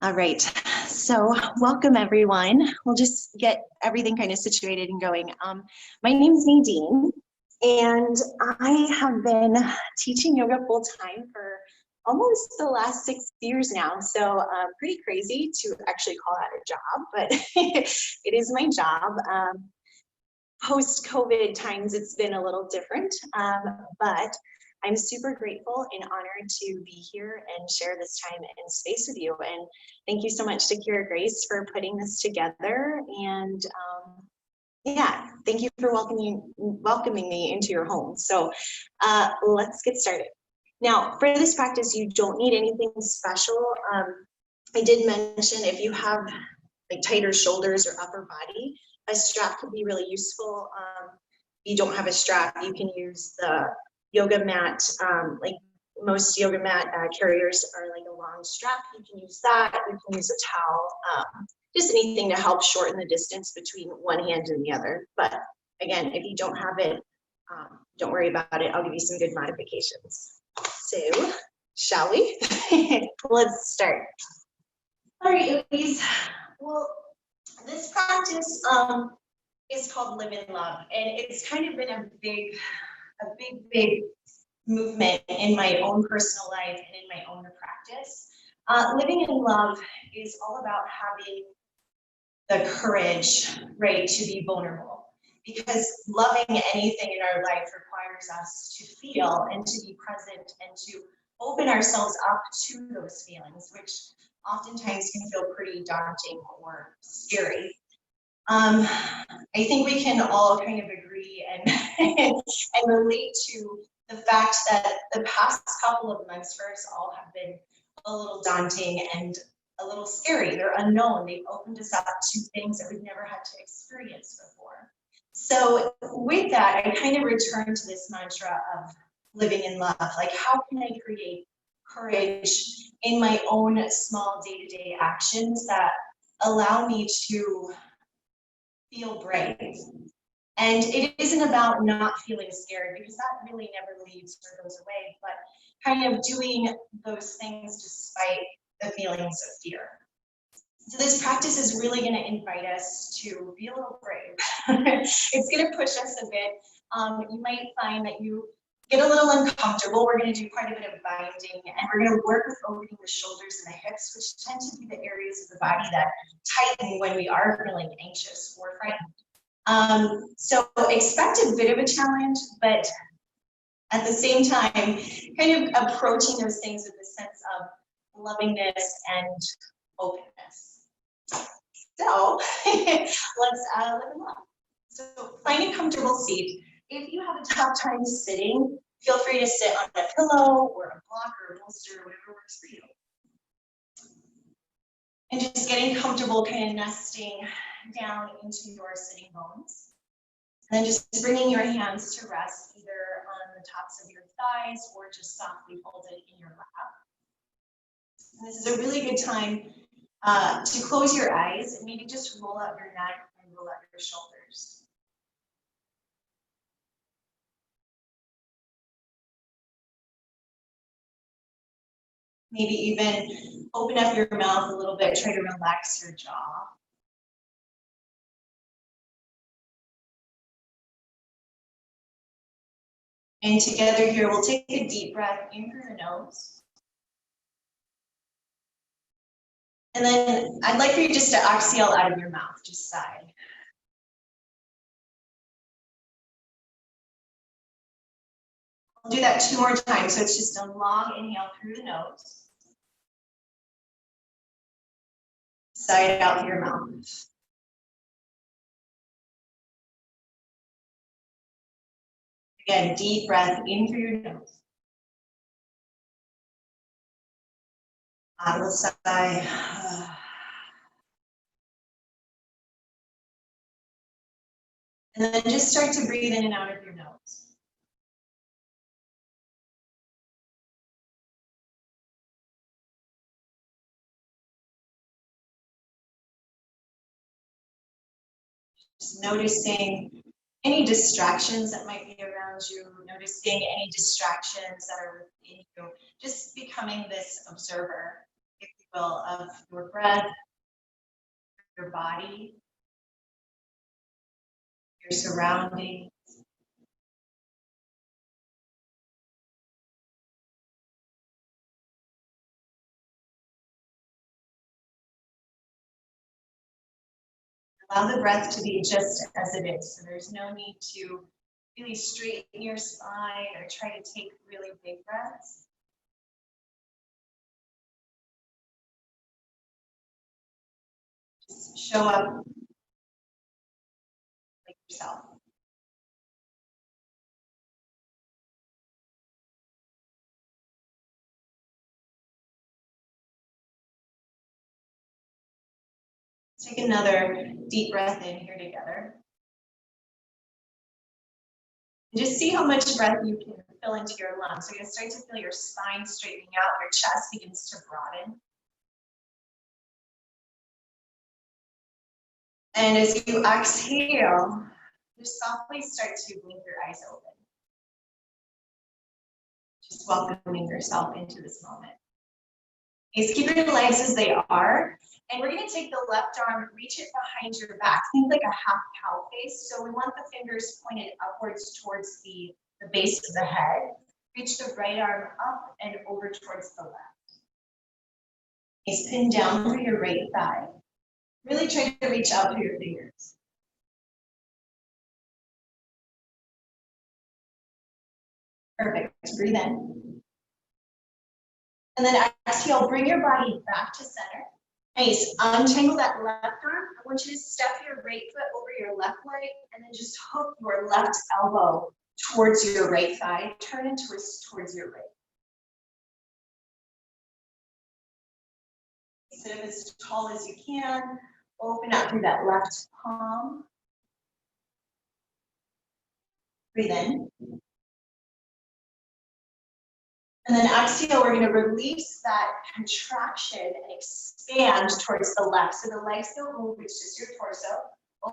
All right, so welcome everyone. We'll just get everything kind of situated and going. My name is Nadine, and I have been teaching yoga full time for almost the last 6 years now. So pretty crazy to actually call that a job, but it is my job. Post-COVID times, it's been a little different, but I'm super grateful and honored to be here and share this time and space with you. And thank you so much to Kira Grace for putting this together. And yeah, thank you for welcoming me into your home. So let's get started. Now, for this practice, you don't need anything special. I did mention if you have like tighter shoulders or upper body, a strap could be really useful. If you don't have a strap, you can use the yoga mat. Like most yoga mat carriers are like a long strap. You can use that. You can use a towel. Just anything to help shorten the distance between one hand and the other. But again, if you don't have it, don't worry about it. I'll give you some good modifications. So, shall we? Let's start. All right, yogis. Well, this practice is called Live in Love, and it's kind of been a big movement in my own personal life and in my own practice. Living in love is all about having the courage, right, to be vulnerable, because loving anything in our life requires us to feel and to be present and to open ourselves up to those feelings, which oftentimes can feel pretty daunting or scary. I think we can all kind of agree and and relate to the fact that the past couple of months for us all have been a little daunting and a little scary. They're unknown. They've opened us up to things that we've never had to experience before. So with that, I kind of return to this mantra of living in love. Like, how can I create courage in my own small day-to-day actions that allow me to feel brave? And it isn't about not feeling scared, because that really never leaves or goes away, but kind of doing those things despite the feelings of fear. So this practice is really going to invite us to be a little brave. It's going to push us a bit. You might find that you get a little uncomfortable. We're going to do quite a bit of binding, and we're going to work with opening the shoulders and the hips, which tend to be the areas of the body that tighten when we are feeling anxious or frightened. So expect a bit of a challenge, but at the same time, kind of approaching those things with a sense of lovingness and openness. So let's live in love. So find a comfortable seat. If you have a tough time sitting, feel free to sit on a pillow or a block or a bolster, whatever works for you. And just getting comfortable, kind of nesting down into your sitting bones. And then just bringing your hands to rest either on the tops of your thighs or just softly folded in your lap. And this is a really good time to close your eyes and maybe just roll out your neck and roll out your shoulders. Maybe even open up your mouth a little bit, try to relax your jaw. And together here, we'll take a deep breath in through the nose. And then I'd like for you just to exhale out of your mouth, just sigh. I'll do that 2 more times, so it's just a long inhale through the nose. Sigh it out through your mouth. Again, deep breath in through your nose. Audible sigh. And then just start to breathe in and out of your nose. Just noticing any distractions that might be around you, noticing any distractions that are within you, just becoming this observer. If you will, of your breath, your body, your surroundings. Allow the breath to be just as it is. So there's no need to really straighten your spine or try to take really big breaths. Just show up like yourself. Take another deep breath in here together. And just see how much breath you can fill into your lungs. So you're going to start to feel your spine straightening out, your chest begins to broaden. And as you exhale, just softly start to blink your eyes open. Just welcoming yourself into this moment. Just keep your legs as they are. And we're going to take the left arm, reach it behind your back. Think like a half cow face. So we want the fingers pointed upwards towards the base of the head. Reach the right arm up and over towards the left. Pin down through your right thigh. Really try to reach out through your fingers. Perfect. Breathe in. And then exhale, bring your body back to center. Nice. Untangle that left arm. I want you to step your right foot over your left leg and then just hook your left elbow towards your right thigh. Turn and twist towards your right. Sit up as tall as you can. Open up through that left palm. Breathe in. And then exhale, we're going to release that contraction and expand towards the left. So the legs don't move, it's just your torso.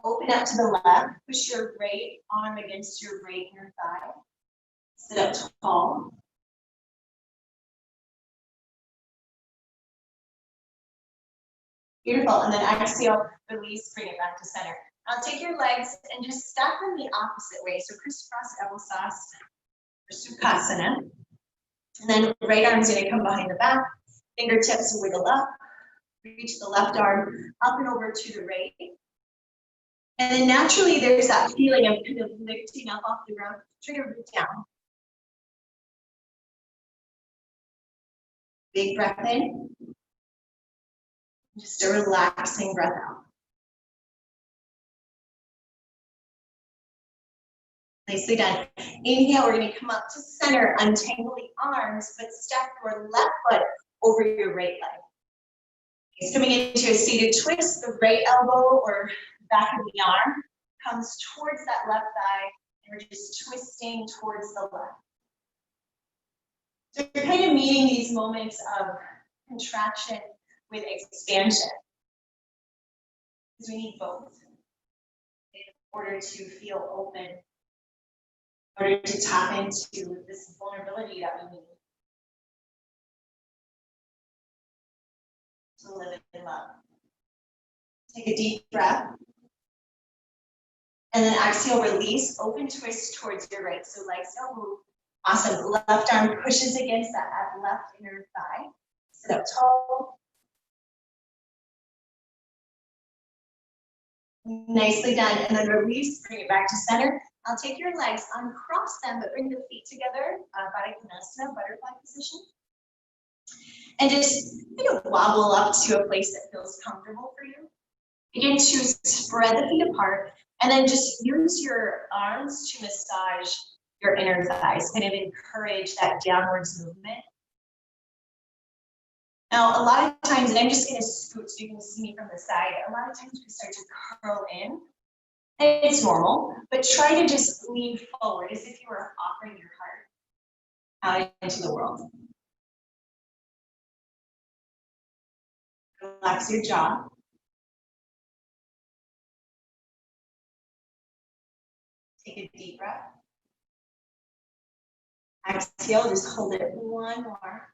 Open up to the left, push your right arm against your right inner thigh. Sit up tall. Beautiful, and then exhale, release, bring it back to center. Now take your legs and just stack them the opposite way. So crisscross applesauce or Sukhasana. And then right arm's gonna come behind the back, fingertips wiggle up, reach the left arm up and over to the right. And then naturally there's that feeling of kind of lifting up off the ground, try to root down. Big breath in. Just a relaxing breath out. Nicely done. Inhale, we're going to come up to center, untangle the arms, but step your left foot over your right leg. Okay, coming into a seated twist, the right elbow or back of the arm comes towards that left thigh, and we're just twisting towards the left. So you're kind of meeting these moments of contraction with expansion. Because we need both in order to feel open, in order to tap into this vulnerability that we need to live in love. Take a deep breath. And then exhale, release, open twist towards your right. So legs don't move. Awesome. Left arm pushes against that left inner thigh. Sit up tall. Nicely done. And then release, bring it back to center. I'll take your legs, uncross them, but bring the feet together, Baddha Konasana, butterfly position. And just wobble up to a place that feels comfortable for you. Begin to spread the feet apart, and then just use your arms to massage your inner thighs, kind of encourage that downwards movement. Now, a lot of times, and I'm just going to scoot so you can see me from the side, a lot of times we start to curl in. And it's normal, but try to just lean forward as if you were offering your heart out into the world. Relax your jaw. Take a deep breath. Exhale, just hold it one more.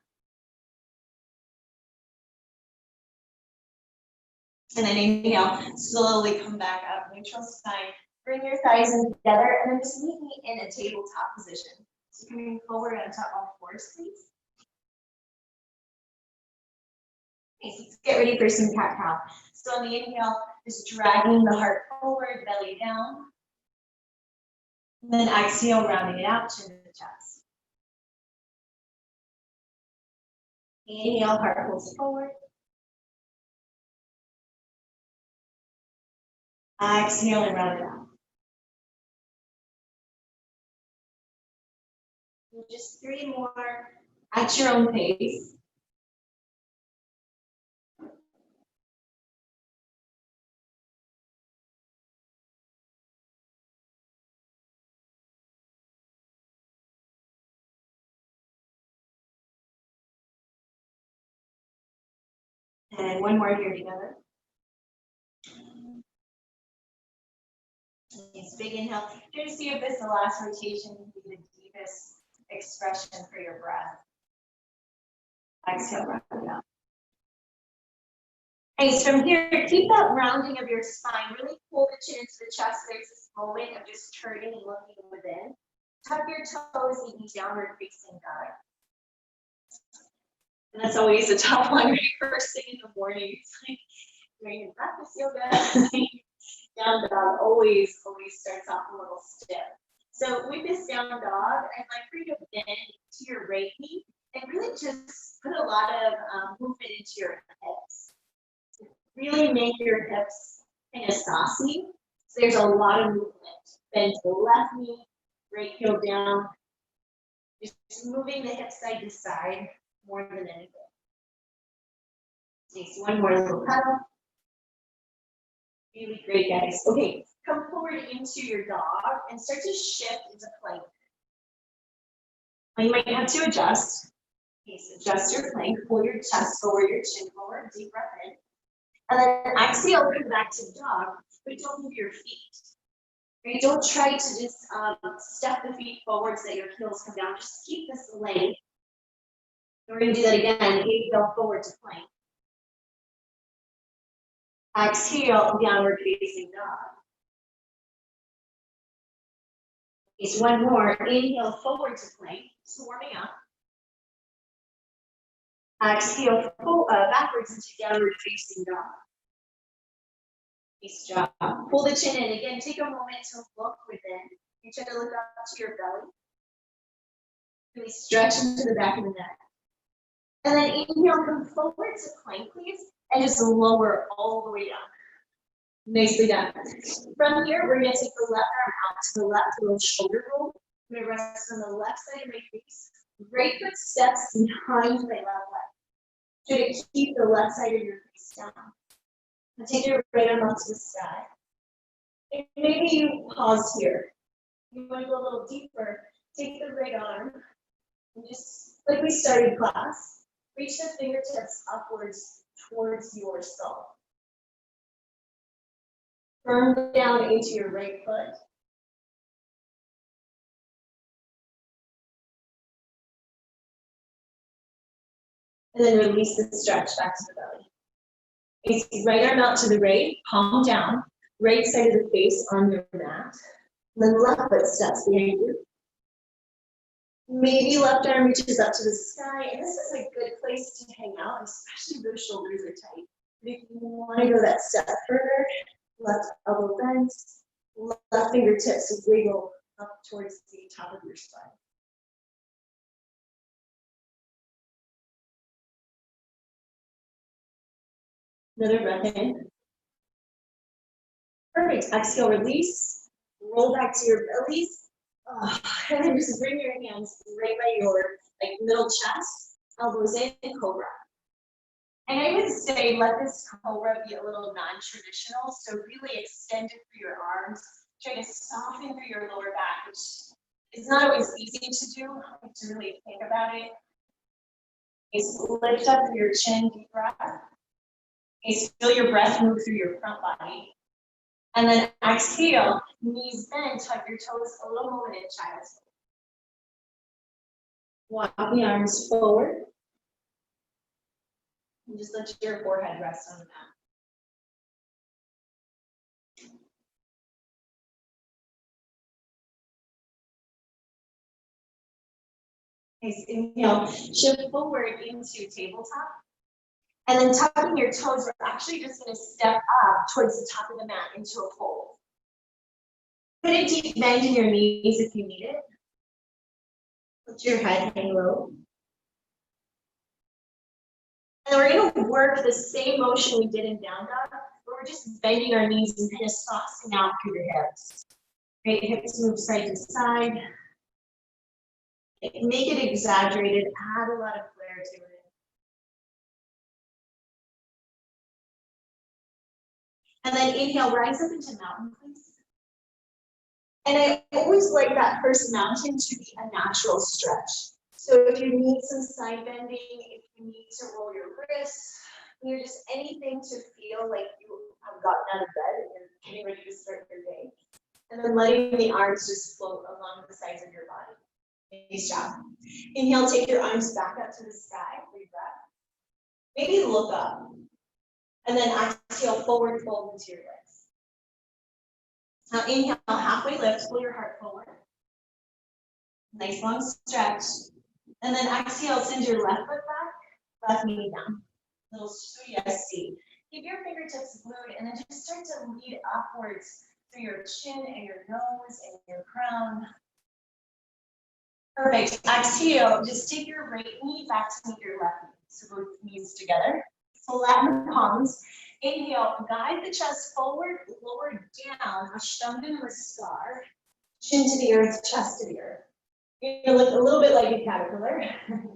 And then inhale, slowly come back up, neutral spine. Bring your thighs in together and then just meet me in a tabletop position. So coming forward on top all fours, please. Okay, so let's get ready for some cat-cow. So on the inhale, just dragging the heart forward, belly down. And then exhale, rounding it out, chin to the chest. Inhale, heart pulls forward. Exhale and round it out. Just 3 more at your own pace. And 1 more here together. Nice, big inhale. Try to see if this, the last rotation, can be the deepest expression for your breath. Exhale, round it out. Nice, from here, keep that rounding of your spine. Really pull the chin into the chest. There's this moment of just turning and looking within. Tuck your toes, even downward facing dog. And that's always a tough one, right? First thing in the morning. It's like, doing your breakfast yoga. Down dog always starts off a little stiff. So with this down dog, I'd like for you to bend to your right knee and really just put a lot of movement into your hips. Really make your hips kind of saucy. So there's a lot of movement. Bend to the left knee, right heel down. Just moving the hips side to side more than anything. Nice, 1 more little pedal. Really great, guys. Okay, come forward into your dog and start to shift into plank. Now you might have to adjust. Okay, so adjust your plank, pull your chest forward, your chin forward, deep breath in. And then exhale, come back to dog, but don't move your feet. Right? Don't try to just step the feet forward so that your heels come down. Just keep this length. We're going to do that again. Inhale, forward to plank. Exhale, downward facing dog. It's 1 more. Inhale, forward to plank. Just warming up. Exhale, backwards into downward facing dog. Nice job. Pull the chin in. Again, take a moment to look within. You try to look up to your belly. Really stretch into the back of the neck. And then inhale, come forward to plank, please, and just lower all the way down. Nicely done. From here, we're going to take the left arm out to the left, a little shoulder roll. I'm going to rest on the left side of my face. Right foot steps behind my left leg. Try to keep the left side of your face down. And take your right arm up to the sky. And maybe you pause here. You want to go a little deeper. Take the right arm and just, like we started class, reach the fingertips upwards towards your skull. Firm down into your right foot. And then release the stretch back to the belly. It's right arm out to the right, palm down, right side of the face on your mat. And then left foot steps behind you. Maybe left arm reaches up to the sky, and this is a good place to hang out, especially if those shoulders are tight. But if you want to go that step further, left elbow bends, left fingertips wiggle up towards the top of your spine. Another breath in. Perfect. Exhale, release. Roll back to your bellies. And then just bring your hands right by your middle chest, elbows in, cobra. And I would say let this cobra be a little non-traditional. So really extend it through your arms. Try to soften through your lower back, which is not always easy to do. You have to really think about it. Is lift up through your chin, deep breath. Is feel your breath move through your front body. And then exhale, knees bend, tuck your toes, a little moment in child's pose. Walk the arms forward. And just let your forehead rest on the mat. Nice. Inhale, shift forward into tabletop. And then tucking your toes, we're actually just going to step up towards the top of the mat into a fold. Put a deep bend in your knees if you need it. Let your head hang low. And we're going to work the same motion we did in down dog, but we're just bending our knees and kind of saucing out through your hips. Great, hips move side to side. Make it exaggerated, add a lot of flair to it. And then inhale, rise up into mountain, please. And I always like that first mountain to be a natural stretch. So if you need some side bending, if you need to roll your wrists, just anything to feel like you have gotten out of bed and you're getting ready to start your day. And then letting the arms just float along the sides of your body. Nice job. Inhale, take your arms back up to the sky, breathe breath. Maybe look up. And then exhale, forward fold into your legs. Now inhale, halfway lift, pull your heart forward. Nice long stretch. And then exhale, send your left foot back, left knee down. Little suyasi. Keep your fingertips glued and then just start to lead upwards through your chin and your nose and your crown. Perfect. Exhale, just take your right knee back to meet your left knee. So both knees together. Flatten the palms. Inhale, guide the chest forward, lower down. Ashtanga Namaskar. Chin to the earth, chest to the earth. You're going to look a little bit like a caterpillar.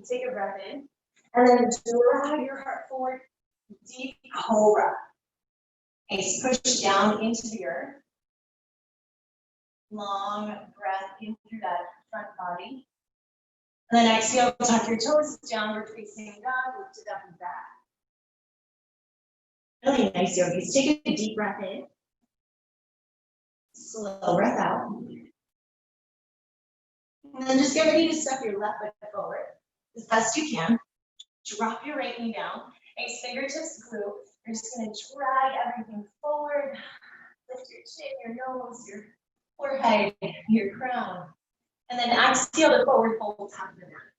Take a breath in. And then drag your heart forward. Deep cobra. Nice. Push down into the earth. Long breath in through that front body. And then exhale, tuck your toes, downward facing dog, lift it up and back. Really nice, yogis. Take a deep breath in. Slow breath out. And then just get ready to step your left foot forward as best you can. Drop your right knee down. Nice fingertips glue. You're just going to drag everything forward. Lift your chin, your nose, your forehead, your crown. And then exhale to forward fold top of the mat.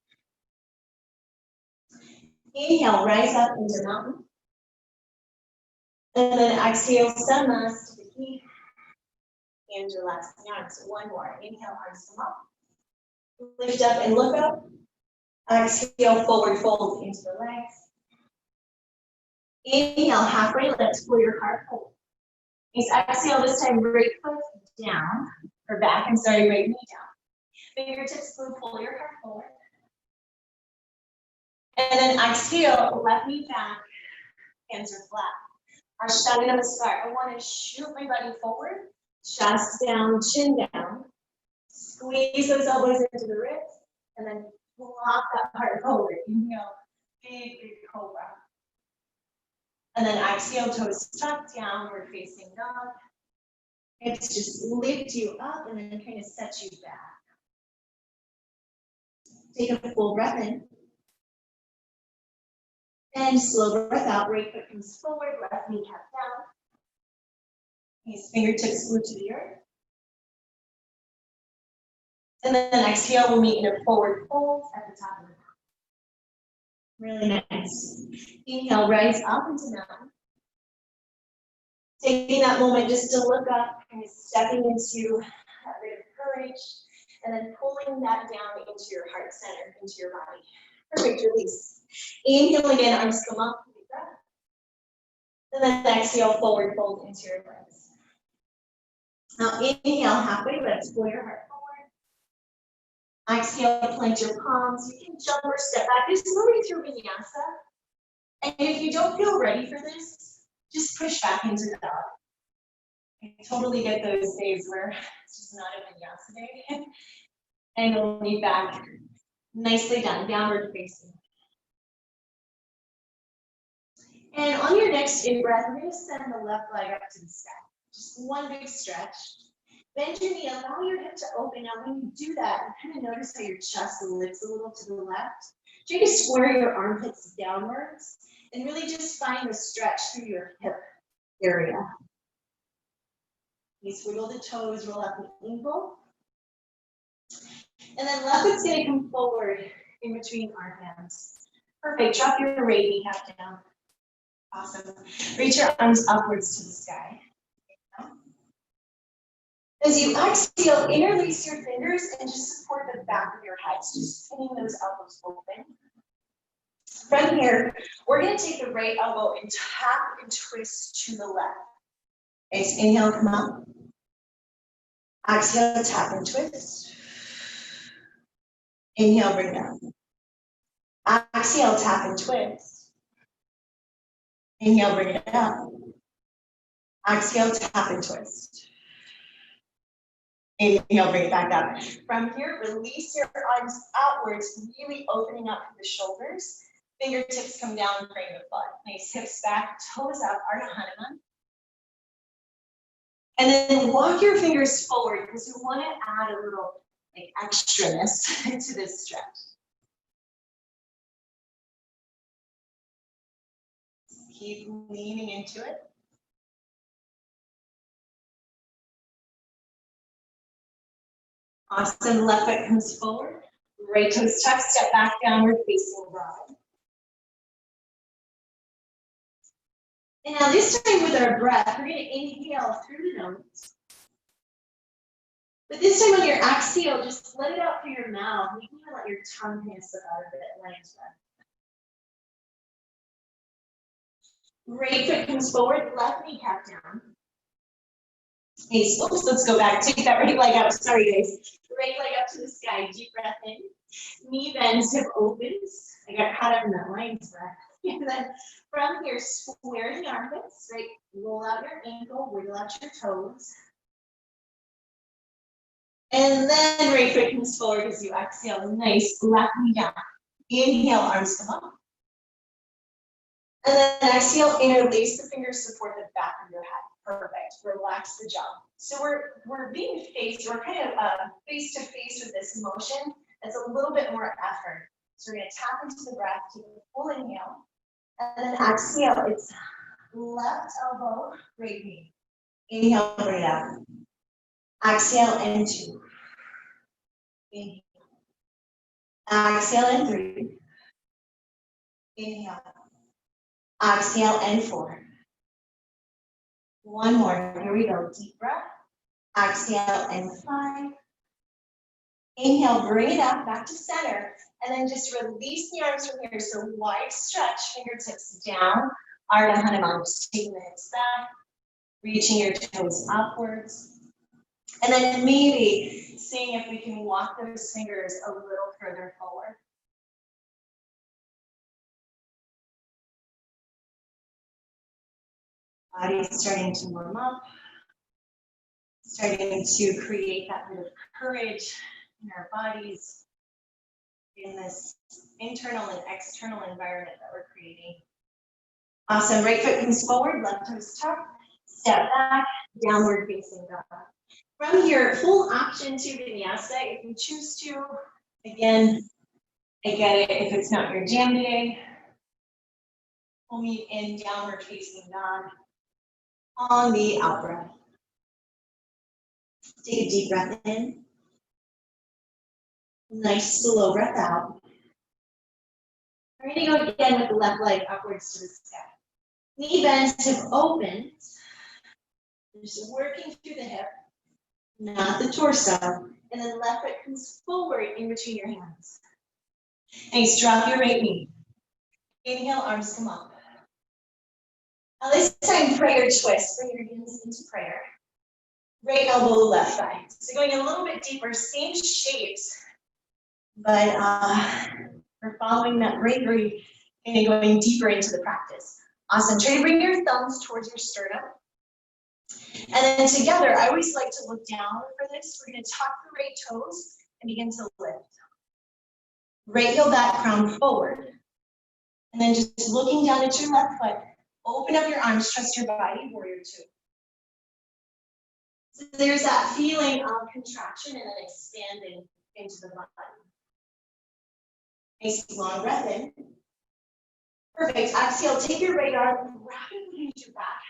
Inhale, rise up into mountain. And then exhale, Samas to the feet. And relax the arms. One more. Inhale, arms come up. Lift up and look up. Exhale, forward fold into the legs. Inhale, halfway lift, pull your heart forward. Exhale, this time right foot down, or back, right knee down. Fingertips glue, pull your heart forward. And then exhale, left knee back, hands are flat. Ashtanga Namaskar. I want to shoot my body forward, chest down, chin down. Squeeze those elbows into the ribs, and then flop that heart forward. Inhale, big, big cobra. And then exhale, toes tucked, downward facing dog. Hips just lift you up and then kind of set you back. Take a full breath in. And slow breath out. Right foot comes forward, left knee cap down. These fingertips glued to the earth. And then exhale, we'll meet in a forward fold at the top of the mat. Really nice. Inhale, rise up into mountain. Taking that moment just to look up, kind of stepping into that bit of courage, and then pulling that down into your heart center, into your body. Perfect, release. Inhale again, arms come up, deep breath. And then exhale, forward fold into your legs. Now inhale, halfway lift, pull your heart forward. Exhale, plant your palms. You can jump or step back. This is moving through vinyasa. And if you don't feel ready for this, just push back into the dog. I totally get those days where it's just not a vinyasa day. And you'll lean back. Nicely done, downward facing. And on your next in-breath, we're going to send the left leg up to the sky. Just one big stretch. Bend your knee, allow your hip to open. Now when you do that, you kind of notice how your chest lifts a little to the left. Try to square your armpits downwards and really just find the stretch through your hip area. You wiggle the toes, roll up the ankle. And then left foot's going to come forward in between our hands. Perfect. Drop your right kneecap down. Awesome. Reach your arms upwards to the sky. As you exhale, interlace your fingers and just support the back of your head. So just pinning those elbows open. From here, we're going to take the right elbow and tap and twist to the left. Okay, so inhale, come up. Exhale, tap and twist. Inhale, bring it down. Exhale, tap and twist. Inhale, bring it down. Exhale, tap and twist. Inhale, bring it back up. From here, release your arms outwards, really opening up the shoulders. Fingertips come down, frame the butt. Nice hips back, toes up, Ardha Hanuman. And then walk your fingers forward because we want to add a little like extraness to this stretch. Keep leaning into it. Awesome, left foot comes forward. Right toes tuck, step back, downward facing dog. And now this time with our breath, we're going to inhale through the nose. But this time on your exhale, just let it out through your mouth. You can even let your tongue kind of slip out of it. Lion's breath. Right foot comes forward, left kneecap down. Hey, oops, let's go back. Take that right leg up. Sorry, guys. Right leg up to the sky. Deep breath in. Knee bends, hip opens. I got caught up in that lion's breath. And then from here, square the armpits, right? Roll out your ankle, wiggle out your toes. And then right foot comes forward as you exhale. Nice, left knee down. Inhale, arms come up. And then exhale, interlace the fingers, support the back of your head. Perfect. Relax the jaw. So we're being faced, we're kind of face to face with this motion. That's a little bit more effort. So we're going to tap into the breath, take a full inhale. And then exhale, it's left elbow, right knee. Inhale, bring it up. Exhale, and 2. Inhale. Exhale, and 3. Inhale. Exhale, and 4. One more. Here we go. Deep breath. Exhale, and 5. Inhale, bring it up, back to center. And then just release the arms from here. So wide stretch, fingertips down. Ardha Hanuman, just taking the hips back. Reaching your toes upwards. And then maybe seeing if we can walk those fingers a little further forward. Body's starting to warm up. Starting to create that bit of courage in our bodies, in this internal and external environment that we're creating. Awesome, right foot comes forward, left toes tuck, step back, downward facing dog. From here, full option to vinyasa if you choose to. Again, I get it if it's not your jam today. We'll meet in downward facing dog on the out breath. Take a deep breath in. Nice slow breath out. We're going to go again with the left leg upwards to the sky. Knee bends, hip opens. Just working through the hip, not the torso. And then left foot comes forward in between your hands. Nice, drop your right knee. Inhale, arms come up. Now this time, prayer twist. Bring your hands into prayer. Right elbow, left thigh. So going a little bit deeper, same shapes, but we're following that bravery and going deeper into the practice. Awesome. Try to bring your thumbs towards your sternum. And then together, I always like to look down for this. We're going to tuck the right toes and begin to lift. Right heel back, crown forward. And then just looking down at your left foot, open up your arms, trust your body, warrior 2. So there's that feeling of contraction and then expanding into the body. Nice long breath in. Perfect. Exhale, take your right arm, rapidly into your back,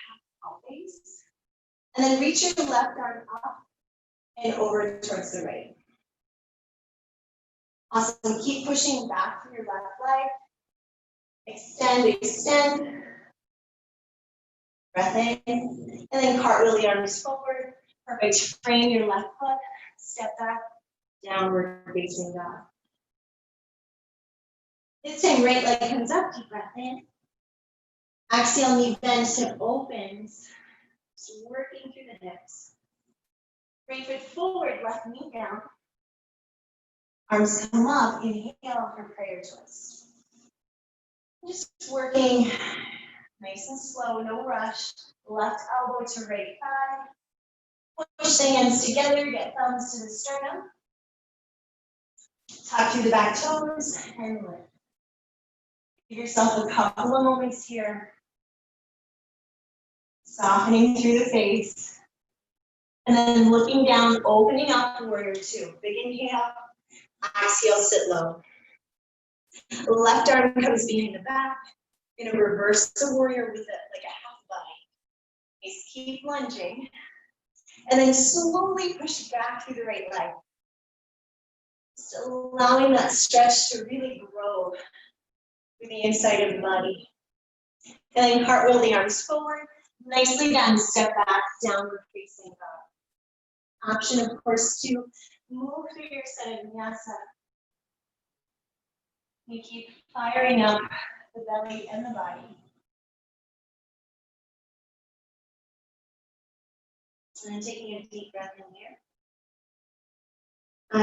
half face. And then reach your left arm up and over towards the right. Awesome. Keep pushing back through your left leg. Extend, extend. Breath in. And then cartwheel the arms forward. Perfect. Frame your left foot. Step back. Downward facing dog. This time, right leg comes up. Deep breath in. Exhale, knee bends, hip opens. Just working through the hips. Right foot forward, left knee down. Arms come up. Inhale for prayer twist. Just working nice and slow, no rush. Left elbow to right thigh. Push the hands together, get thumbs to the sternum. Tuck through the back toes and lift. Give yourself a couple of moments here. Softening through the face. And then looking down, opening up warrior two. Big inhale. Exhale, sit low. Left arm comes behind the back. You're gonna reverse the warrior with it like a half body. Just keep lunging. And then slowly push back through the right leg. Just allowing that stretch to really grow through the inside of the body. And then cartwheel the arms forward. Nicely down, step back, downward facing dog. Option, of course, to move through your set of vinyasa. You keep firing up the belly and the body. And then taking a deep breath in here.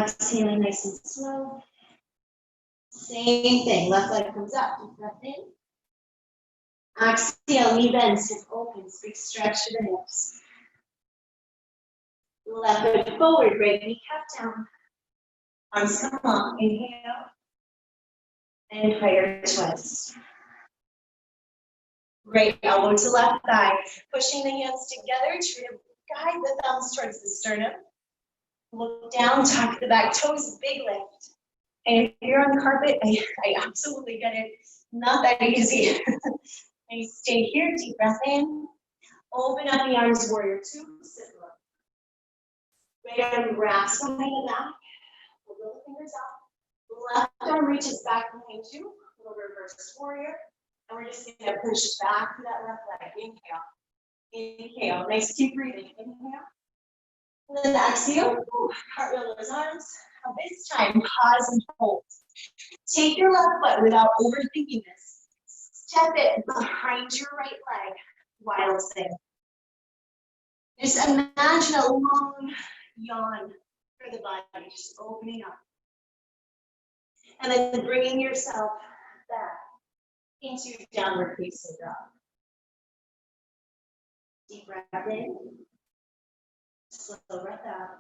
Exhaling nice and slow. Same thing, left leg comes up, deep breath in. Exhale, knee bends, hip opens, big stretch to the hips. Left foot forward, right knee cup down. Arms come up, inhale. And prayer twist. Right elbow to left thigh. Pushing the hands together, try to guide the thumbs towards the sternum. Look down, tuck the back toes, big lift. And if you're on carpet, I absolutely get it. Not that easy. And you stay here, deep breath in. Open up the arms, warrior two, sit low. Right arm wraps behind the back. Pull the fingers up. Left arm reaches back behind you. Little reverse warrior. And we're just gonna push back to that left leg. Inhale. Inhale. Nice, keep breathing. Inhale. And then exhale. Cartwheel those arms. Now this time, pause and hold. Take your left foot without overthinking this. Step it behind your right leg while it's there. Just imagine a long yawn for the body, just opening up. And then bringing yourself back into downward facing dog. Deep breath in. Slow breath out.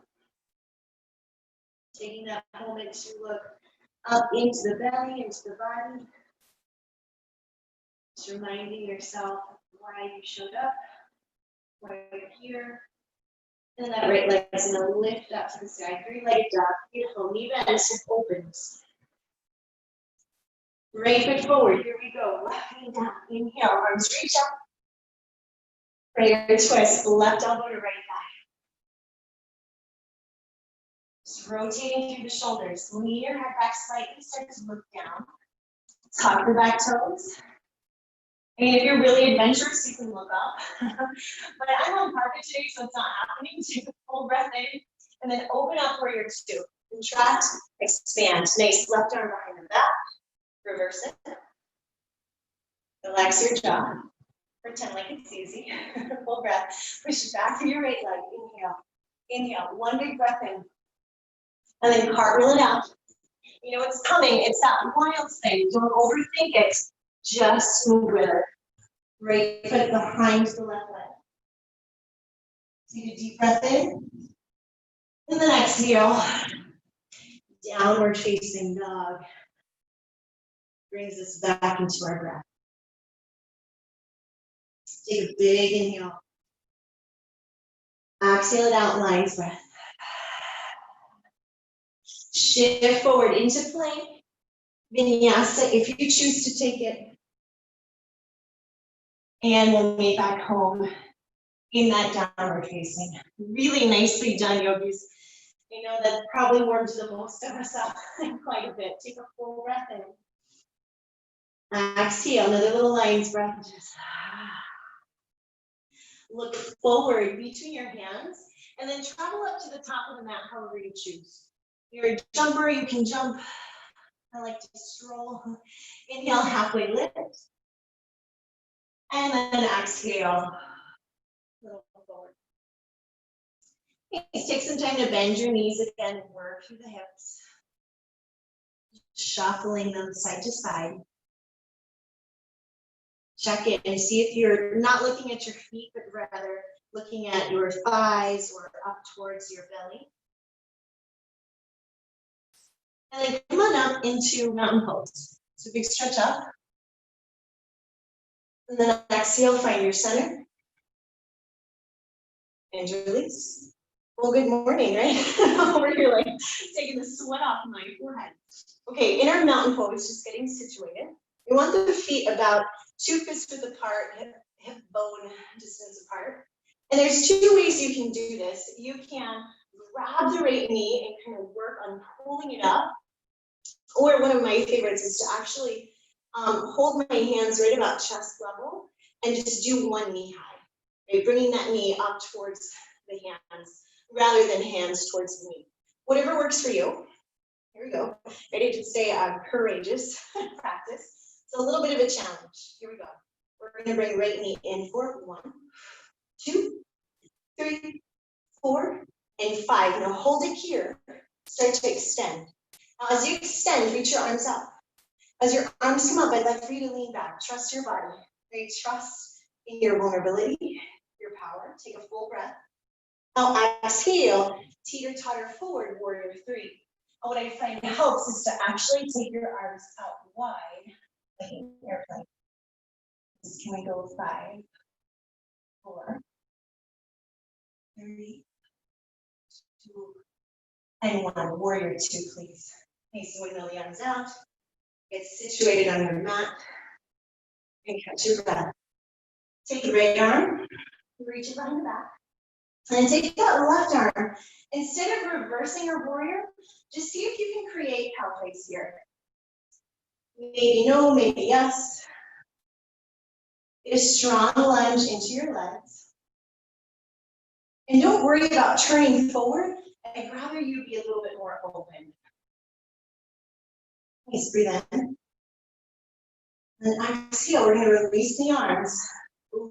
Taking that moment to look up into the belly, into the body. Just reminding yourself why you showed up, why you're here. And that right leg is going to lift up to the sky. Three-legged dog. Beautiful. Knee bends, hip opens. Right foot forward. Here we go. Left knee down. Inhale. Arms reach up. Prayer twist. Left elbow to right thigh. Just rotating through the shoulders. Lean your head back slightly. Start to look down. Tuck the back toes. I mean, if you're really adventurous, you can look up. But I'm on carpet today, so it's not happening. Take a full breath in, and then open up warrior two. Contract, expand. Nice, left arm behind the back. Reverse it. Relax your jaw. Pretend like it's easy. Full breath. Push it back to your right leg. Inhale. Inhale. One big breath in. And then cartwheel it out. You know what's coming. It's that wild thing. Don't overthink it. Just move with it. Right foot behind the left leg. Take a deep breath in. And then exhale. Downward facing dog. Brings us back into our breath. Take a big inhale. Exhale it out, lion's breath. Shift forward into plank. Vinyasa, if you choose to take it. And we'll meet back home in that downward facing. Really nicely done, yogis. I know that probably warms the most of us up quite a bit. Take a full breath in. Exhale, another little lion's breath. Just look forward between your hands and then travel up to the top of the mat however you choose. You're a jumper, you can jump. I like to stroll. Inhale, halfway lift. And then exhale. Little forward. Okay, take some time to bend your knees again and work through the hips. Shuffling them side to side. Check in and see if you're not looking at your feet, but rather looking at your thighs or up towards your belly. And then come on up into mountain pose. So big stretch up. And then exhale, find your center. And release. Well, good morning, right? Over here, like taking the sweat off my forehead. Okay, in our mountain pose, just getting situated. We want the feet about 2 fists width apart, hip bone distance apart. And there's 2 ways you can do this. You can grab the right knee and kind of work on pulling it up. Or one of my favorites is to actually hold my hands right about chest level and just do one knee high. Right? Bringing that knee up towards the hands rather than hands towards the knee. Whatever works for you. Here we go. Ready to stay courageous practice. It's a little bit of a challenge. Here we go. We're going to bring right knee in for 1, 2, 3, 4, and 5. Now hold it here. Start to extend. Now as you extend, reach your arms up. As your arms come up, I'd like for you to lean back. Trust your body. Right? Trust in your vulnerability, your power. Take a full breath. Now exhale, teeter-totter forward, warrior 3. And what I find helps is to actually take your arms out wide, like an airplane. Can we go 5, 4, 3, 2, and 1. Warrior 2, please. Nice and wiggle the arms out. Get situated on your mat. And catch your breath. Take the right arm, reach it behind the back. And take that left arm. Instead of reversing your warrior, just see if you can create cow place here. Maybe no, maybe yes. Get a strong lunge into your legs. And don't worry about turning forward. I'd rather you be a little bit more open. Nice, breathe in. And exhale, we're going to release the arms.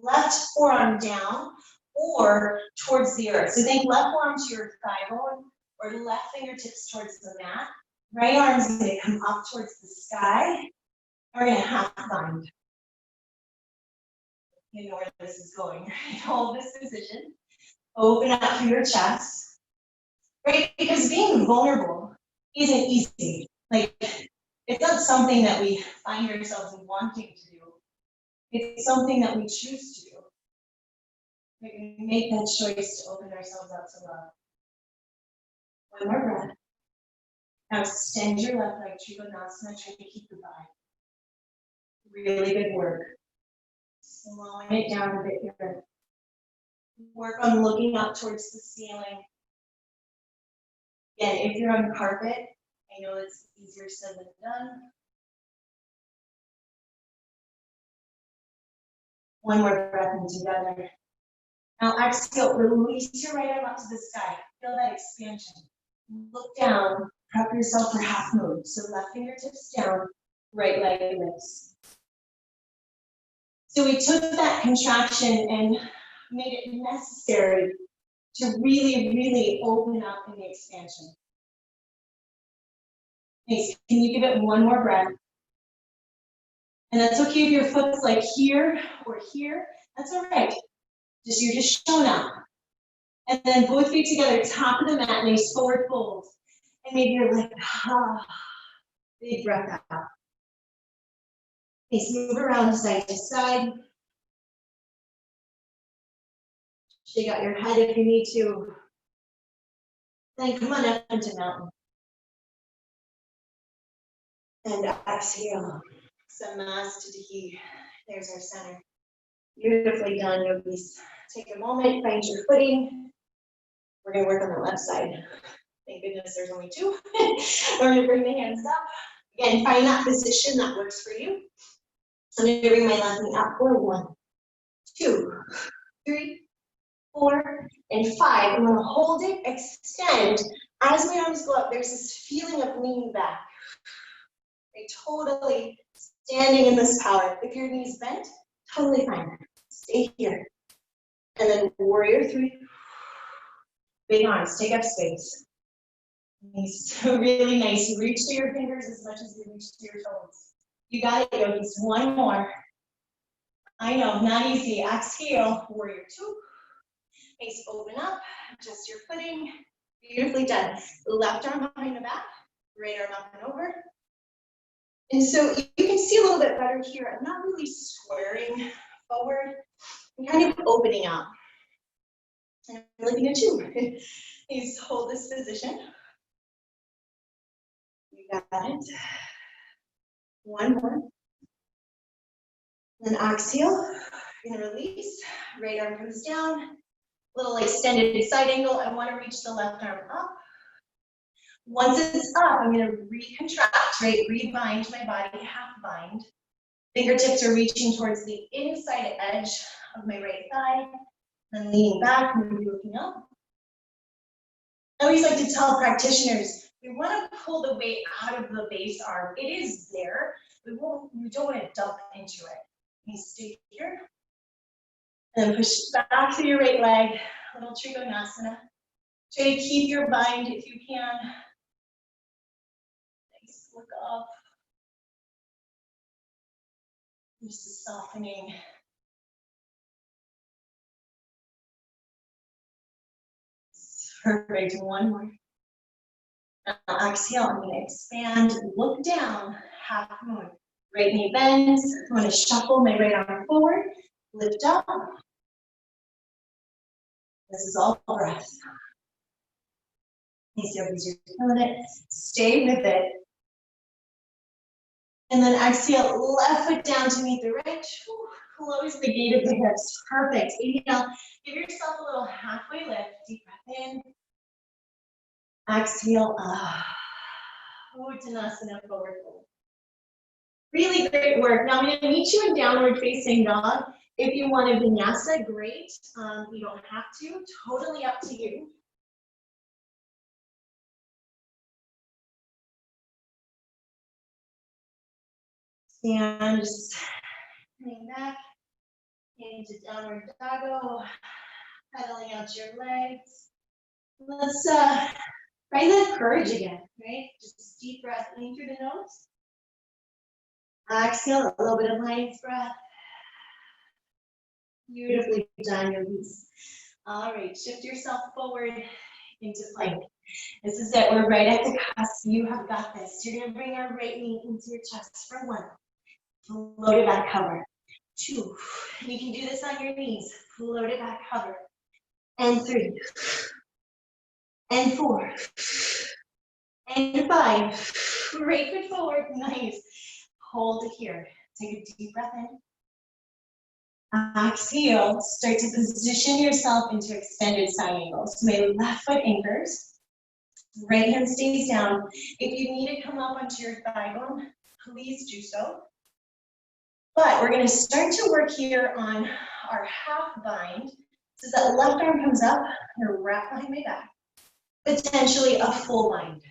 Left forearm down or towards the earth. So think left forearm to your thigh bone or left fingertips towards the mat. Right arm is going to come up towards the sky. We're going to half bind. You know where this is going, right? Hold this position. Open up through your chest. Right? Because being vulnerable isn't easy. Like, it's not something that we find ourselves wanting to do. It's something that we choose to do. We make that choice to open ourselves up to love. One more breath. Now extend your left leg, Trikonasana, try to keep the thigh. Really good work. Slowing it down a bit here. Work on looking up towards the ceiling. Again, if you're on carpet, I know it's easier said than done. One more breath in together. Now exhale, release your right arm up to the sky. Feel that expansion. Look down, prep yourself for half moon. So left fingertips down, right leg lifts. So we took that contraction and made it necessary to really, really open up in the expansion. Nice. Can you give it one more breath? And that's okay if your foot's like here or here. That's all right. You're just showing up. And then both feet together, top of the mat, nice forward fold. And maybe you're like, big breath out. Nice, move around side to side. Shake out your head if you need to. Then come on up into mountain. And exhale. Samastitihi. There's our center. Beautifully done, yogis. Take a moment, find your footing. We're going to work on the left side. Thank goodness there's only two. We're gonna bring the hands up. Again, find that position that works for you. I'm gonna bring my left knee up for 1, 2, 3, 4, and 5. I'm gonna hold it, extend. As my arms go up, there's this feeling of leaning back. Okay, totally standing in this power. If your knee's bent, totally fine. Stay here. And then warrior 3. Big arms, take up space. Nice. Really nice. You reach to your fingers as much as you reach to your toes. You got it, yogis. One more. I know, not easy. Exhale, warrior 2. Nice, open up, adjust your footing. Beautifully done. Left arm behind the back, right arm up and over. And so you can see a little bit better here. I'm not really squaring forward. I'm kind of opening up. And I'm looking at you. Please hold this position. You got it. One more. Then exhale. You're gonna release. Right arm comes down. Little extended side angle. I want to reach the left arm up. Once it's up, I'm going to recontract, right? Rebind my body, half bind. Fingertips are reaching towards the inside edge of my right thigh. Then leaning back, maybe looking up. I always like to tell practitioners, we want to pull the weight out of the base arm. It is there. We don't want to dump into it. You stay here. And then push back to your right leg, little Trikonasana. Try to keep your bind if you can. Nice, look up. Just a softening. Perfect, one more. Now exhale, I'm gonna expand, look down, half moon. Right knee bends, I'm gonna shuffle my right arm forward, lift up. This is all breath. These yogis, you're feeling it. Stay with it. And then exhale, left foot down to meet the right. Close the gate of the hips. Perfect. Inhale, give yourself a little halfway lift. Deep breath in. Exhale, Uttanasana, forward fold. Really great work. Now I'm going to meet you in downward facing dog. If you want a vinyasa, great. You don't have to. Totally up to you. And just coming back into downward doggo, pedaling out your legs. Let's try that courage again, right? Just deep breath in through the nose. Exhale, a little bit of lion's breath. Beautifully done, yogis. All right, shift yourself forward into plank. This is it, we're right at the cusp. You have got this. You're gonna bring our right knee into your chest for 1. Float it back, hover. 2. You can do this on your knees. Float it back, hover. And 3. And 4. And 5. Right foot forward, nice. Hold it here. Take a deep breath in. Exhale, start to position yourself into extended side angles. So my left foot anchors, right hand stays down. If you need to come up onto your thigh bone, please do so. But we're going to start to work here on our half bind. So that left arm comes up, I'm going to wrap behind my back. Potentially a full bind.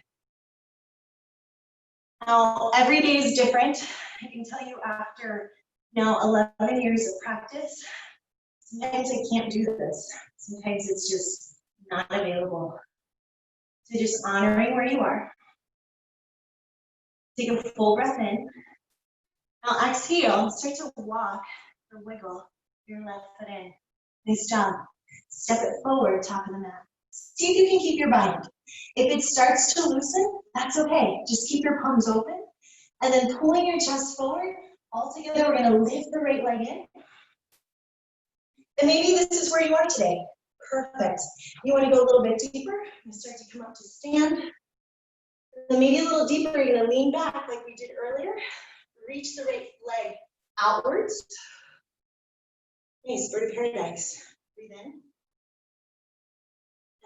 Now, every day is different. I can tell you after now 11 years of practice, sometimes I can't do this. Sometimes it's just not available. So just honoring where you are. Take a full breath in. Now exhale, start to walk or wiggle your left foot in. Nice job. Step it forward, top of the mat. See if you can keep your bind. If it starts to loosen, that's okay. Just keep your palms open. And then pulling your chest forward. All together, we're going to lift the right leg in. And maybe this is where you are today. Perfect. You want to go a little bit deeper. You start to come up to stand. And maybe a little deeper, you're going to lean back like we did earlier. Reach the right leg outwards. Nice, bird of paradise. Breathe in.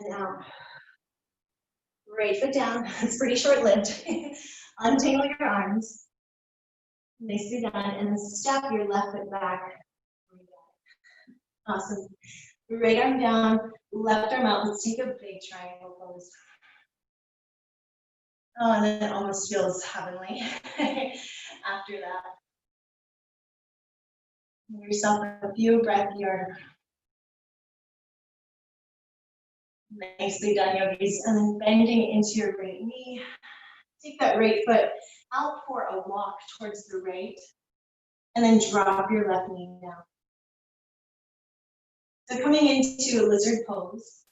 And out. Right foot down. It's pretty short-lived. Untangle your arms. Nicely done. And then step your left foot back. Awesome. Right arm down, left arm out. Let's take a big triangle pose. Oh, and then it almost feels heavenly after that. Give yourself a few breaths here. Nicely done, yogis. And then bending into your right knee. Take that right foot out for a walk towards the right. And then drop your left knee down. So coming into a lizard pose.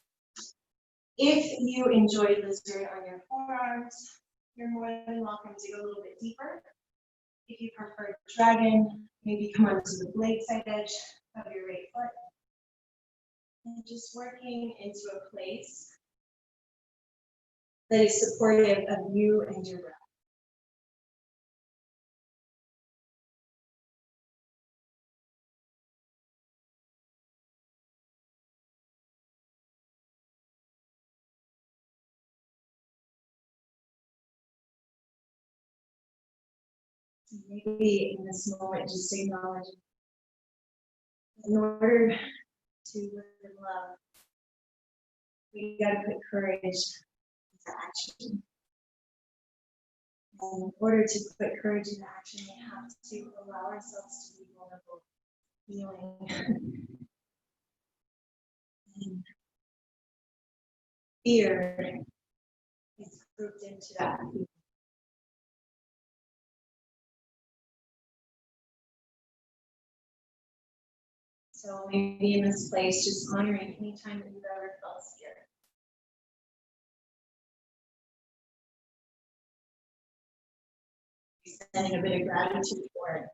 If you enjoy lizard on your forearms, you're more than welcome to go a little bit deeper. If you prefer dragon, maybe come onto the blade side edge of your right foot. And just working into a place that is supportive of you and your breath. Maybe in this moment, just acknowledge, in order to live in love, we gotta put courage into action. And in order to put courage into action, we have to allow ourselves to be vulnerable, feeling. And fear is grouped into that. So maybe in this place, just honoring any time that you've ever felt scared. Sending a bit of gratitude for it.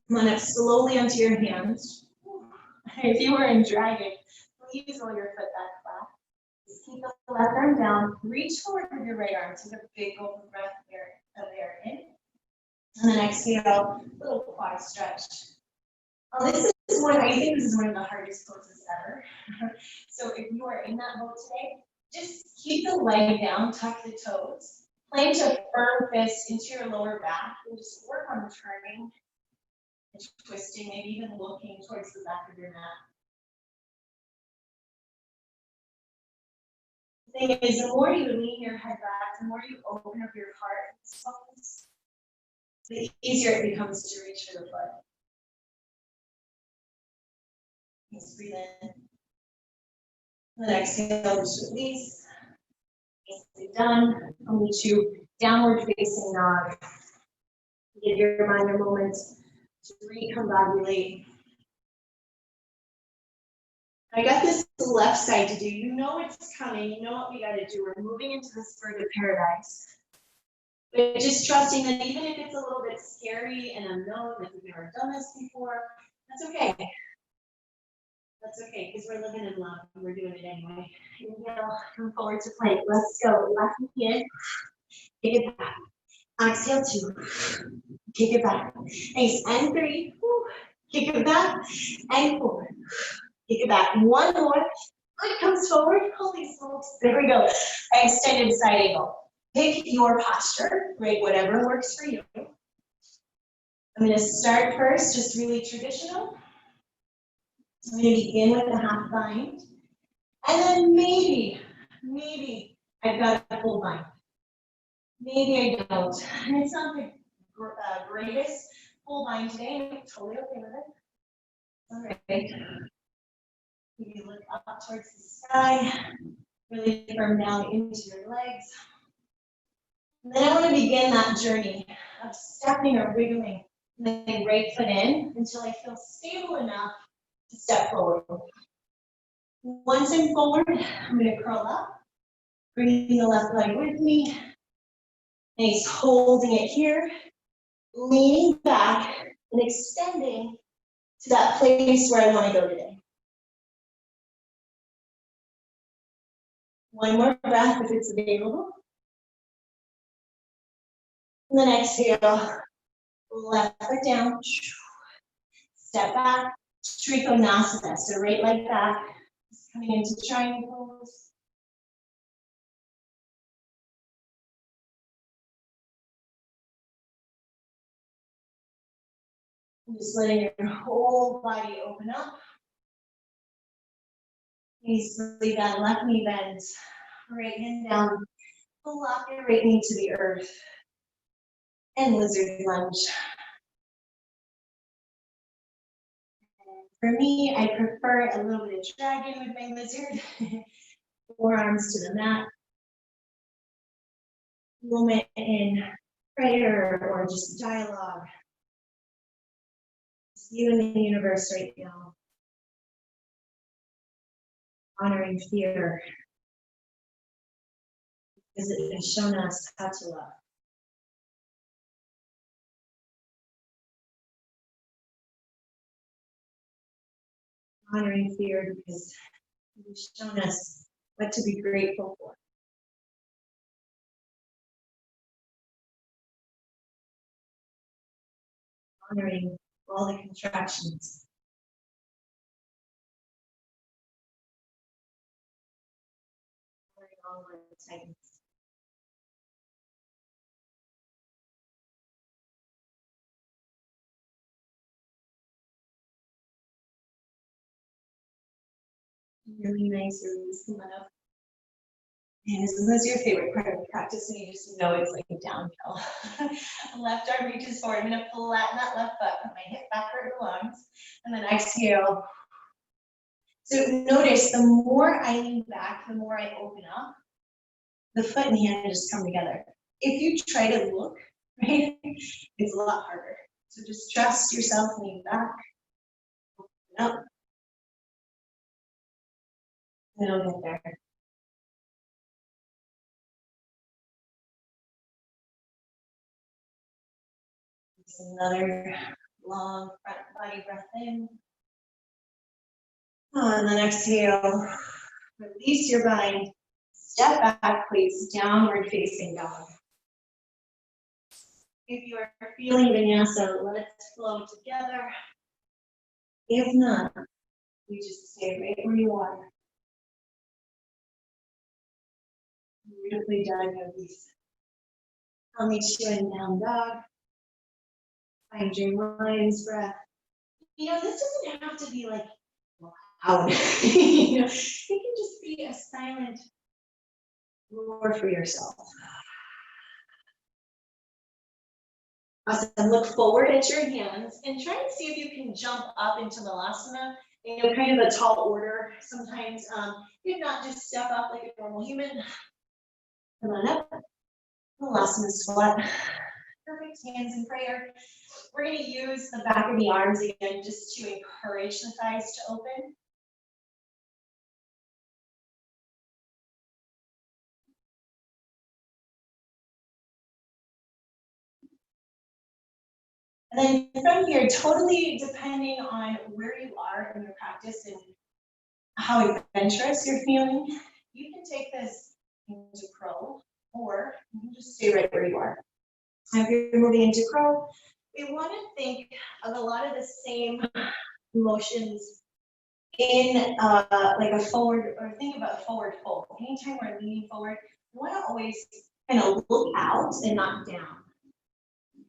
Come on up slowly onto your hands. If you were in dragon, please roll your foot back flat. Just keep the left arm down. Reach forward with your right arm. Take a big open breath of air in. And then exhale, little quad stretch. This is one, I think this is one of the hardest poses ever. So if you are in that mode today, just keep the leg down, tuck the toes. Plant a firm fist into your lower back and just work on turning and twisting, maybe even looking towards the back of your mat. The thing is, the more you lean your head back, the more you open up your heart and softness, the easier it becomes to reach for the foot. Just breathe in. And then exhale, just release. Nicely done. I'll meet you downward facing dog. Give your mind a moment to recombobulate. I got this left side to do. You know it's coming. You know what we got to do. We're moving into this bird of paradise. But just trusting that even if it's a little bit scary and unknown, if we've never done this before, that's okay. That's okay, because we're living in love and we're doing it anyway. Inhale, come forward to plank. Let's go. Left knee in. Kick it back. Exhale, 2. Kick it back. Nice. And 3. Woo. Kick it back. And 4. Kick it back. One more. Foot comes forward. Holy smokes. There we go. Extended side angle. Pick your posture, right? Whatever works for you. I'm going to start first, just really traditional. I'm going to begin with a half bind. And then maybe I've got a full bind. Maybe I don't. And it's not the greatest full bind today. I'm totally okay with it. All right. You look up towards the sky. Really firm down into your legs. And then I want to begin that journey of stepping or wiggling the right foot in until I feel stable enough to step forward. Once I'm forward, I'm going to curl up, bringing the left leg with me. Nice, holding it here, leaning back and extending to that place where I want to go today. One more breath if it's available. And then exhale, left foot down, step back, Trikonasana, so right like that, just coming into triangles. And just letting your whole body open up. Easily bend, left knee bends, right hand down, pull up your right knee to the earth, and lizard lunge. For me, I prefer a little bit of dragon with my lizard. Forearms to the mat. Moment in prayer or just dialogue. It's you and the universe right now. Honoring fear. Because it has shown us how to love. Honoring fear because it's shown us what to be grateful for. Honoring all the contractions. Honoring all the tightness. Really nice release coming up. And this is your favorite part of the practice, and you just know it's like a downhill. Left arm reaches forward. I'm going to flatten that left foot, put my hip back where it belongs, and then exhale. So notice the more I lean back, the more I open up, the foot and hand just come together. If you try to look, right, it's a lot harder. So just trust yourself, lean back, open up, and it'll get there. Another long front body breath in. On the exhale, release your bind. Step back, please, downward facing dog. If you are feeling vinyasa, let's flow together. If not, you just stay right where you are. Beautifully done, yogis. I'll meet you in down dog. Find your mind's breath. You know, this doesn't have to be like loud. You know, it can just be a silent roar for yourself. Awesome. Look forward at your hands and try and see if you can jump up into Malasana. You know, kind of a tall order sometimes. If not, just step up like a normal human. Come on up. Malasana squat. Perfect. Hands in prayer. We're going to use the back of the arms again just to encourage the thighs to open. And then from here, totally depending on where you are in your practice and how adventurous you're feeling, you can take this into crow, or you can just stay right where you are. If you're moving into crow, we want to think of a lot of the same motions in like a forward, or think about forward fold. Anytime we're leaning forward, we want to always kind of look out and not down.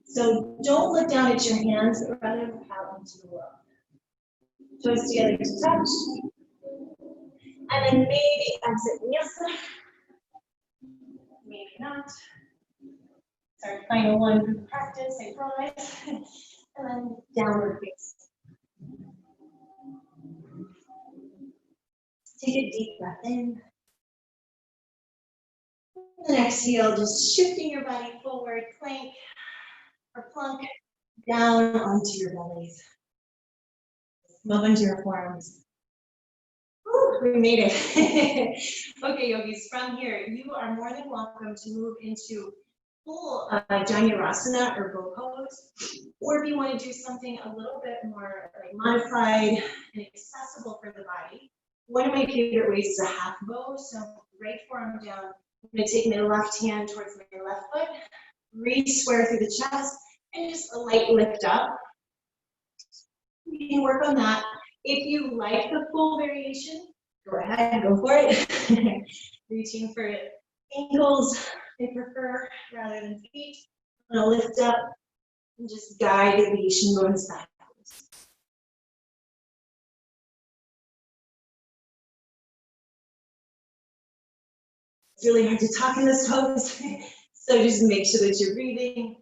So don't look down at your hands, but rather look out into the world. Toes together to touch. And then maybe exit vinyasa. Maybe not. It's our final one for the practice, I promise. And then downward face. Take a deep breath in. And then exhale, just shifting your body forward, plank or plunk down onto your bellies. Move into your forearms. Woo, we made it. Okay, yogis, from here, you are more than welcome to move into full Jnanarasana or bow pose. Or if you want to do something a little bit more like modified and accessible for the body, one of my favorite ways is a half bow. So right forearm down. I'm going to take my left hand towards my left foot, re-square through the chest, and just a light lift up. You can work on that. If you like the full variation, go ahead, go for it. Reaching for ankles, I prefer, rather than feet. I'm gonna lift up and just guide the shin bones backwards. It's really hard to talk in this pose, so just make sure that you're breathing.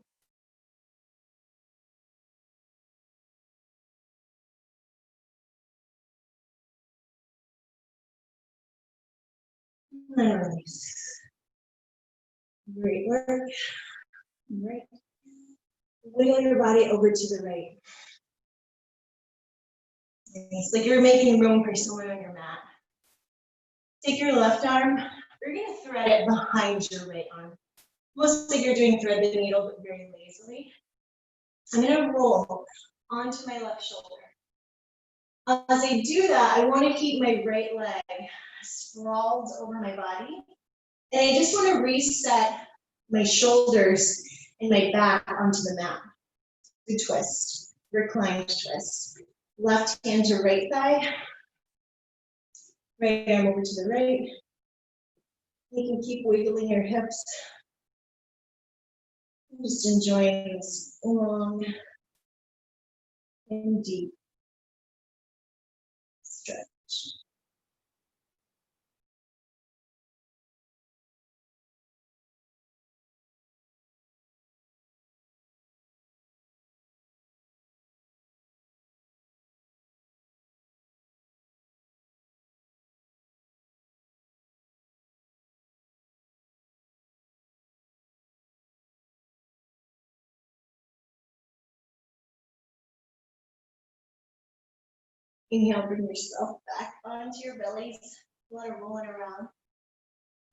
And release. Great work. Right. Wiggle your body over to the right. It's like you're making room for someone on your mat. Take your left arm. You're going to thread it behind your right arm. Most like you're doing thread the needle, but very lazily. I'm going to roll onto my left shoulder. As I do that, I want to keep my right leg sprawled over my body. And I just want to reset my shoulders and my back onto the mat. Good twist, reclined twist. Left hand to right thigh. Right arm over to the right. You can keep wiggling your hips. Just enjoying this long and deep stretch. Inhale, bring yourself back onto your bellies. Let it roll it around.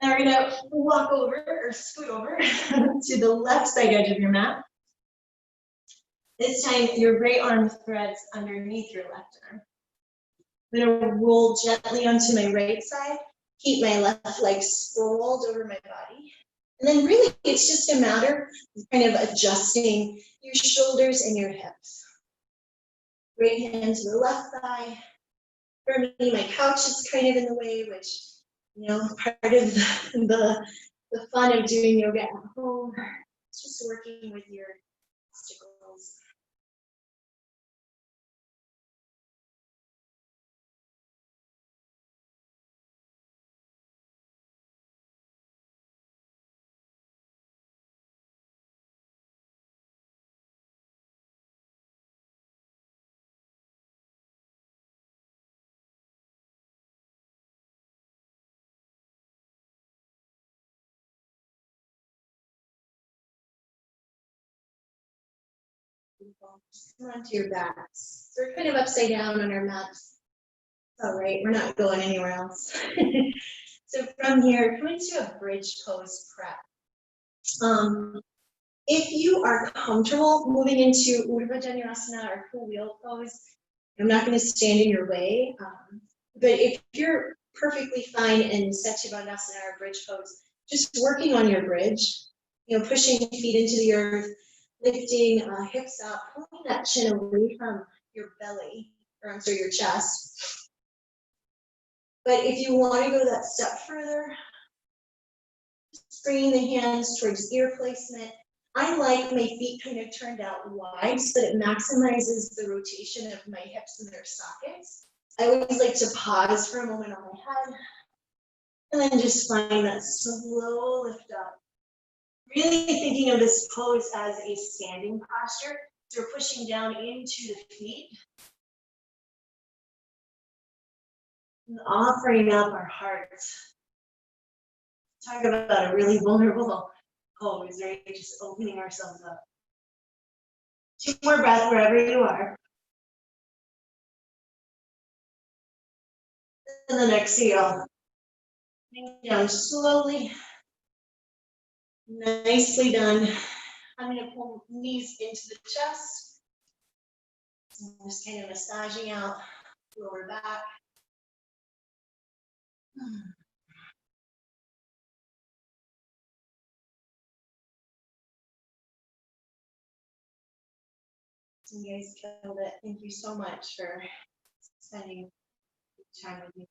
Now we're gonna walk over or scoot over to the left side edge of your mat. This time, your right arm threads underneath your left arm. I'm gonna roll gently onto my right side. Keep my left leg sprawled over my body. And then really, it's just a matter of kind of adjusting your shoulders and your hips. Right hand to the left thigh. For me, my couch is kind of in the way, which, you know, part of the fun of doing yoga at home. It's just working with your obstacles. Just come onto your backs. So we're kind of upside down on our mats. All right, we're not going anywhere else. So from here, come into a bridge pose prep. If you are comfortable moving into Urdhva Dhanurasana or full wheel pose, I'm not going to stand in your way. But if you're perfectly fine in Satyabandhasana or bridge pose, just working on your bridge, you know, pushing feet into the earth, lifting hips up, pulling that chin away from your belly, or I'm sorry, your chest. But if you want to go that step further, just bringing the hands towards ear placement. I like my feet kind of turned out wide so that it maximizes the rotation of my hips and their sockets. I always like to pause for a moment on my head and then just find that slow lift up. Really thinking of this pose as a standing posture. So we're pushing down into the feet and offering up our hearts. Talk about a really vulnerable pose, right? Just opening ourselves up. 2 more breaths wherever you are. And then exhale. Bring down slowly. Nicely done. I'm going to pull knees into the chest. I'm just kind of massaging out lower back. You guys killed it. Thank you so much for spending time with me.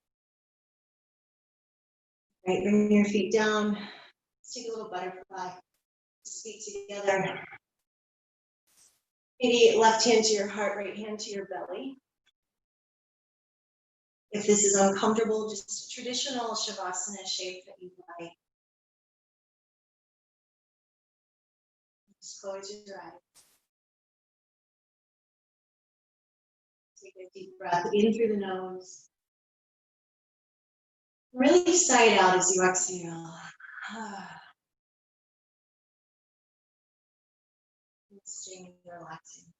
Right, bring your feet down. Let's take a little butterfly. Feet together. Maybe left hand to your heart, right hand to your belly. If this is uncomfortable, just traditional Shavasana shape that you like. Just close your eyes. Take a deep breath in through the nose. Really sigh it out as you exhale. Staying relaxing.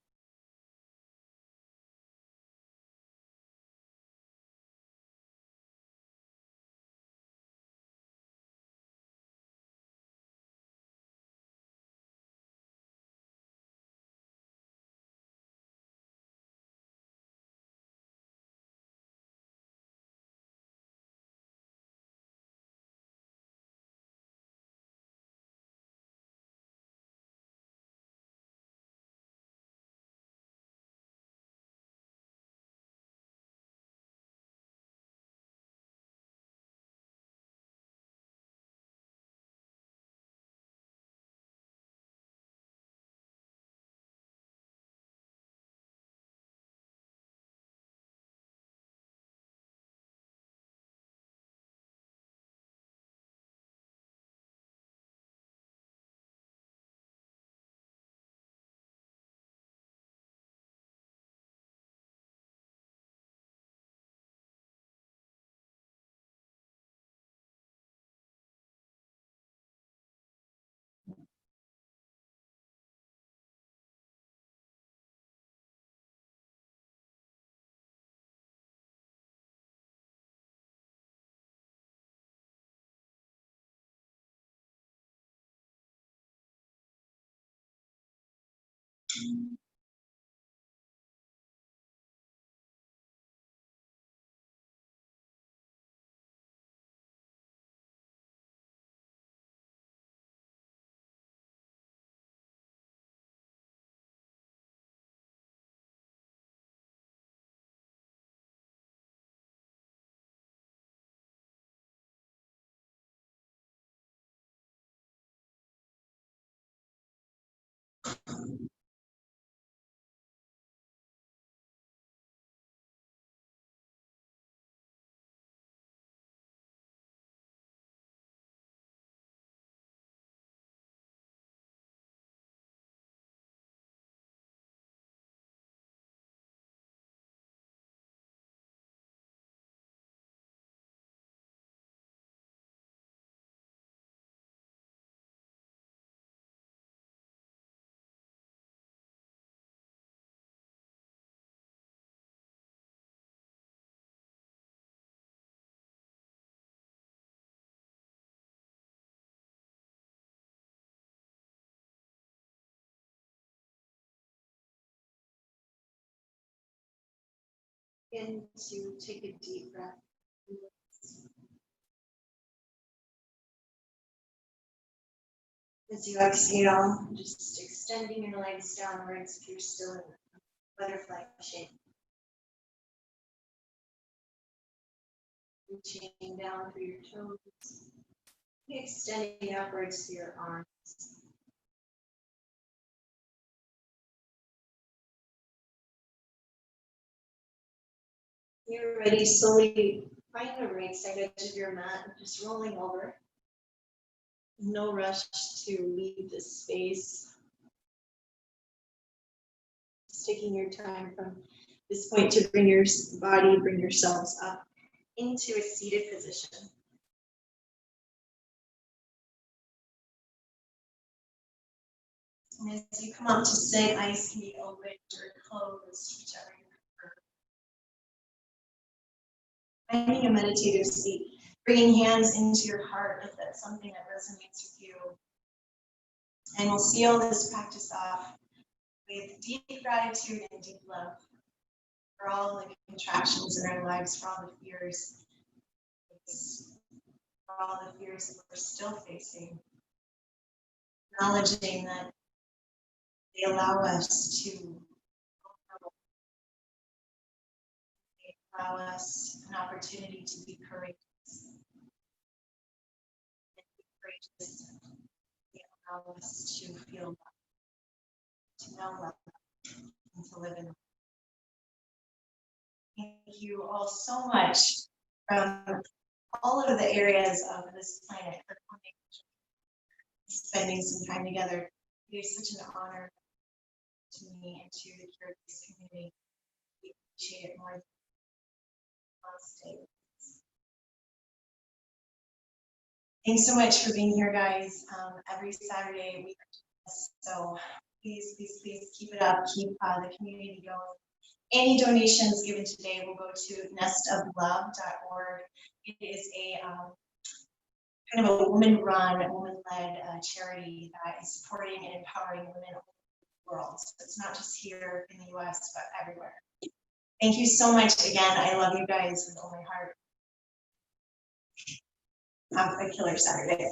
Begin to take a deep breath. As you exhale, just extending your legs downwards if you're still in butterfly shape. Reaching down through your toes, extending upwards through your arms. You're ready, slowly find the right side edge of your mat, just rolling over. No rush to leave this space. Just taking your time from this point to bring your body, bring yourselves up into a seated position. And as you come up to sit, eyes can be opened or closed, whichever you prefer. Finding a meditative seat, bringing hands into your heart if that's something that resonates with you. And we'll seal this practice off with deep gratitude and deep love for all the contractions in our lives, for all the fears, for all the fears that we're still facing. Acknowledging that they allow us to allow us an opportunity to be courageous. And be courageous. They allow us to feel love, to know love, and to live in love. Thank you all so much from all over the areas of this planet for coming, spending some time together. It is such an honor to me and to the Curious community. We appreciate it more than stay. Thanks so much for being here, guys. Every Saturday we are doing this, so please, please, please keep it up. Keep the community going. Any donations given today will go to nestoflove.org. It is a kind of a woman-run, woman-led charity that is supporting and empowering women all over the world. So it's not just here in the US, but everywhere. Thank you so much again. I love you guys with all my heart. Have a killer Saturday.